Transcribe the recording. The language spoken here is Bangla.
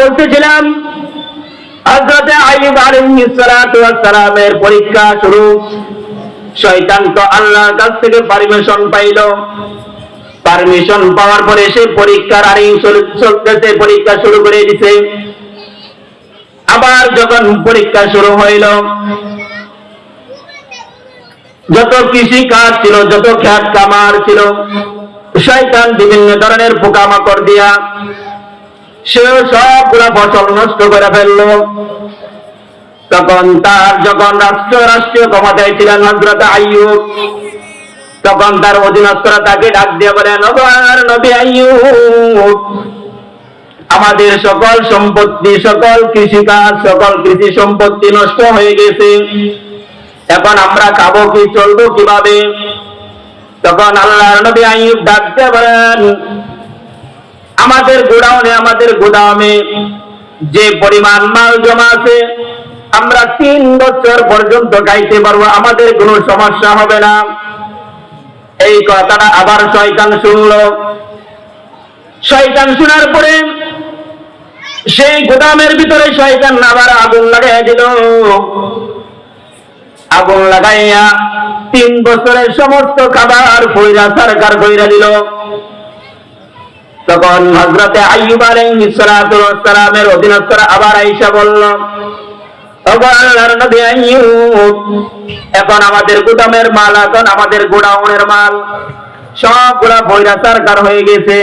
বলতেছিলাম হযরত আইয়ুব আলাইহিস সালাতু ওয়াস সালামের পরীক্ষা শুরু। শয়তান তো আল্লাহর কাছ থেকে পারমিশন পাইল, পারমিশন পাওয়ার পরে সে পরীক্ষার আরেই চলতেছে, পরীক্ষা শুরু করে দিছে। আবার যখন পরীক্ষা শুরু হইল, যত কৃষি কাজ ছিল, যত খেত কামার ছিল, শয়তান বিভিন্ন ধরনের পোকামাকড় দিয়া সে সবগুলা ফসল নষ্ট করে ফেললো। তখন তার যখন রাষ্ট্রীয় ক্ষমতায় ছিলেন হযরত আইয়ুব, তখন তার অধীনস্থরা তাকে ডাক দিয়ে বলেন, নবী আইয়ুব, আমাদের সকল সম্পত্তি, সকল কৃষিকাজ, সকল কৃষি সম্পত্তি নষ্ট হয়ে গেছে, এখন আমরা খাবো কি, চলবো কিভাবে? তখন আল্লাহর নবী আইয়ুব ডাক দিয়ে বলেন, আমাদের গোডাউনে যে পরিমাণ মাল জমা আছে, আমরা 3 বছর পর্যন্ত খাইতে পারবো, আমাদের কোনো সমস্যা হবে না। এই কথাটা আবার শয়তান শুনলো। শয়তান শোনার পরে সেই গোদামের ভিতরে শয়তান আবার আগুন লাগাইয়া দিল। আগুন লাগাইয়া 3 বছরের সমস্ত খাবার পয়রা সরকার কইরা দিল। তখন হযরতে আইয়ুব আলাইহিস সালাতু ওয়াস সালামের অধীনস্থরা আবার আয়েশা বলল, ওগো আল্লাহর নবী আইয়ুব, এখন আমাদের গোদামের মাল, এখন আমাদের গোডাউনের মাল সবগুলা পয়রা সরকার হয়ে গেছে।